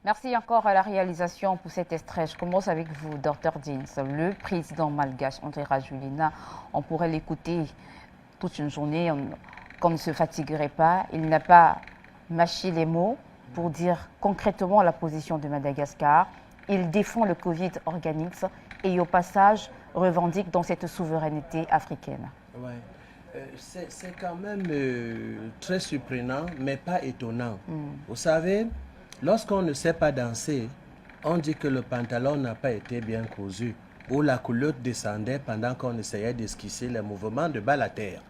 Merci encore à la réalisation pour cet extrait. Je commence avec vous, Dr Dins. Le président malgache, André Rajoelina, on pourrait l'écouter toute une journée, qu'on ne se fatiguerait pas. Il n'a pas mâché les mots pour dire concrètement la position de Madagascar. Il défend le Covid organique et au passage revendique dans cette souveraineté africaine. Ouais. C'est quand même très surprenant, mais pas étonnant. Vous savez, lorsqu'on ne sait pas danser, on dit que le pantalon n'a pas été bien cousu ou la culotte descendait pendant qu'on essayait d'esquisser les mouvements de bas la terre.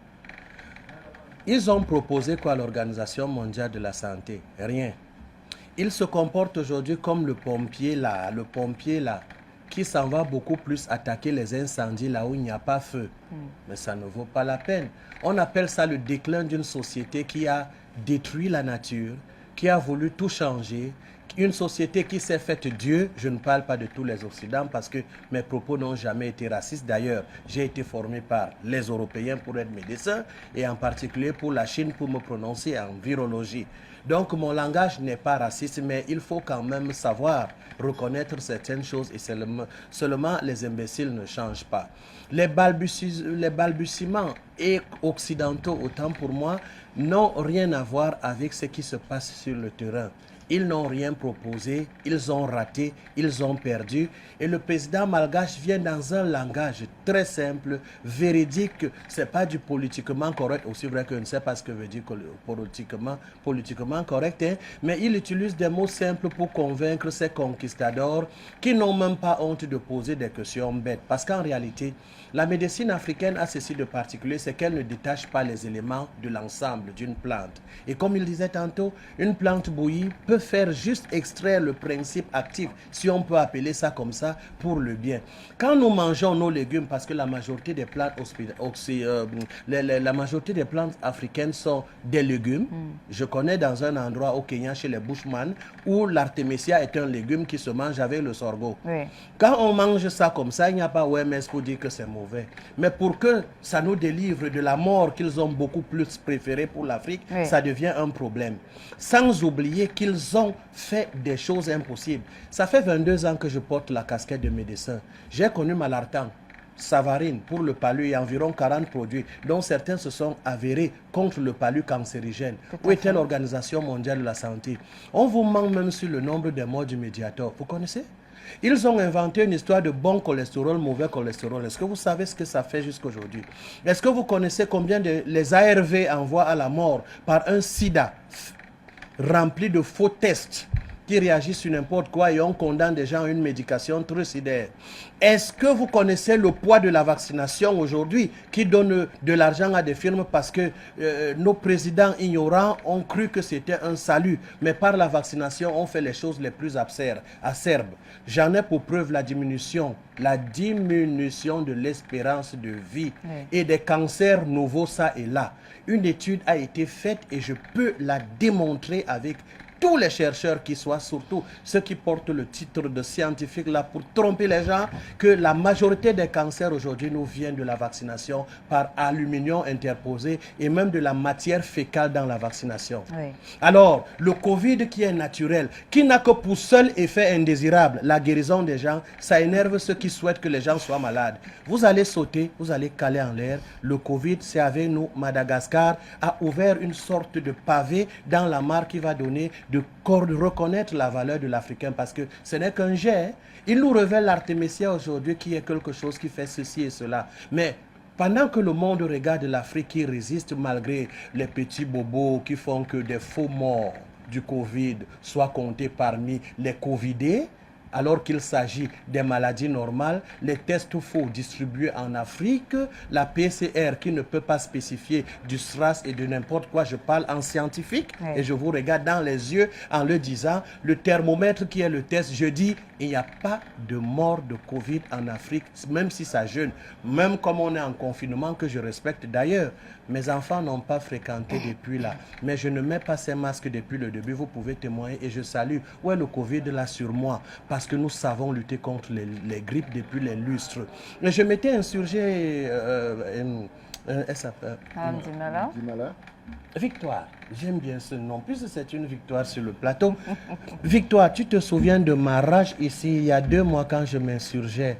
Ils ont proposé quoi à l'Organisation mondiale de la santé? Rien. Ils se comportent aujourd'hui comme le pompier là, qui s'en va beaucoup plus attaquer les incendies là où il n'y a pas feu. Mais ça ne vaut pas la peine. On appelle ça le déclin d'une société qui a détruit la nature, qui a voulu tout changer, une société qui s'est faite Dieu. Je ne parle pas de tous les Occidents parce que mes propos n'ont jamais été racistes. D'ailleurs, j'ai été formé par les Européens pour être médecin et en particulier pour la Chine pour me prononcer en virologie. Donc mon langage n'est pas raciste, mais il faut quand même savoir reconnaître certaines choses et seulement les imbéciles ne changent pas. Les balbutiements et occidentaux, autant pour moi, n'ont rien à voir avec ce qui se passe sur le terrain. Ils n'ont rien proposé, ils ont raté, ils ont perdu. Et le président malgache vient dans un langage très simple, véridique. Ce n'est pas du politiquement correct, aussi vrai que je ne sais pas ce que veut dire politiquement correct, hein, mais il utilise des mots simples pour convaincre ces conquistadors qui n'ont même pas honte de poser des questions bêtes. Parce qu'en réalité, la médecine africaine a ceci de particulier, c'est qu'elle ne détache pas les éléments de l'ensemble d'une plante. Et comme il disait tantôt, une plante bouillie peut faire juste extraire le principe actif, si on peut appeler ça comme ça, pour le bien. Quand nous mangeons nos légumes, parce que la majorité des plantes, la majorité des plantes africaines sont des légumes. Je connais dans un endroit au Kenya, chez les Bushman, où l'artémisia est un légume qui se mange avec le sorgho. Oui. Quand on mange ça comme ça, il n'y a pas OMS pour dire que c'est mauvais. Mais pour que ça nous délivre de la mort qu'ils ont beaucoup plus préférée pour l'Afrique, Oui. ça devient un problème. Sans oublier qu'ils ont fait des choses impossibles. Ça fait 22 ans que je porte la casquette de médecin. J'ai connu Malartan, Savarine pour le palu et environ 40 produits, dont certains se sont avérés contre le palu cancérigène. Où était l'Organisation mondiale de la santé? On vous ment même sur le nombre de morts du Mediator. Vous connaissez? Ils ont inventé une histoire de bon cholestérol, mauvais cholestérol. Est-ce que vous savez ce que ça fait jusqu'à aujourd'hui? Est-ce que vous connaissez combien les ARV envoient à la mort par un sida rempli de faux tests qui réagissent sur n'importe quoi et on condamne des gens à une médication trucidaire? Est-ce que vous connaissez le poids de la vaccination aujourd'hui qui donne de l'argent à des firmes parce que nos présidents ignorants ont cru que c'était un salut, mais par la vaccination on fait les choses les plus acerbes. J'en ai pour preuve la diminution de l'espérance de vie et des cancers nouveaux ça et là. Une étude a été faite et je peux la démontrer avec tous les chercheurs qui soient, surtout ceux qui portent le titre de scientifique là pour tromper les gens, que la majorité des cancers aujourd'hui nous viennent de la vaccination par aluminium interposé et même de la matière fécale dans la vaccination. Oui. Alors, le Covid qui est naturel, qui n'a que pour seul effet indésirable la guérison des gens, ça énerve ceux qui souhaitent que les gens soient malades. Vous allez sauter, vous allez caler en l'air. Le Covid, c'est avec nous. Madagascar a ouvert une sorte de pavé dans la mare qui va donner de reconnaître la valeur de l'Africain parce que ce n'est qu'un jet. Il nous révèle l'artémisia aujourd'hui qui est quelque chose qui fait ceci et cela. Mais pendant que le monde regarde l'Afrique qui résiste malgré les petits bobos qui font que des faux morts du Covid soient comptés parmi les Covidés, alors qu'il s'agit des maladies normales, les tests faux distribués en Afrique, la PCR qui ne peut pas spécifier du SRAS et de n'importe quoi, je parle en scientifique, et je vous regarde dans les yeux en le disant, le thermomètre qui est le test, je dis, il n'y a pas de mort de Covid en Afrique, même si ça jeûne, même comme on est en confinement, que je respecte d'ailleurs. Mes enfants n'ont pas fréquenté depuis là, mais je ne mets pas ces masques depuis le début, vous pouvez témoigner et je salue. Où est le Covid là sur moi? Parce que nous savons lutter contre les grippes depuis les lustres. Mais je m'étais insurgé Elle s'appelle Madame Dimala. Dimala. Victoire. J'aime bien ce nom, puisque c'est une victoire sur le plateau. Victoire, tu te souviens de ma rage ici, il y a 2 mois, quand je m'insurgeais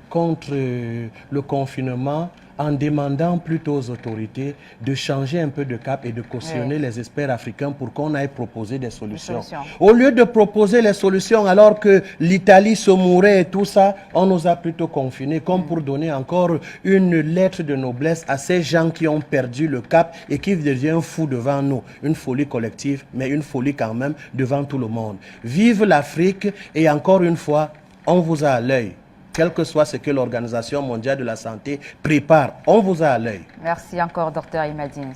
contre le confinement, en demandant plutôt aux autorités de changer un peu de cap et de cautionner les experts africains pour qu'on aille proposer des solutions. Au lieu de proposer les solutions alors que l'Italie se mourait et tout ça, on nous a plutôt confinés comme pour donner encore une lettre de noblesse à ces gens qui ont perdu le cap et qui deviennent fous devant nous. Une folie collective, mais une folie quand même devant tout le monde. Vive l'Afrique et encore une fois, on vous a à l'œil. Quel que soit ce que l'Organisation mondiale de la santé prépare, on vous a à l'œil. Merci encore, docteur Imadine.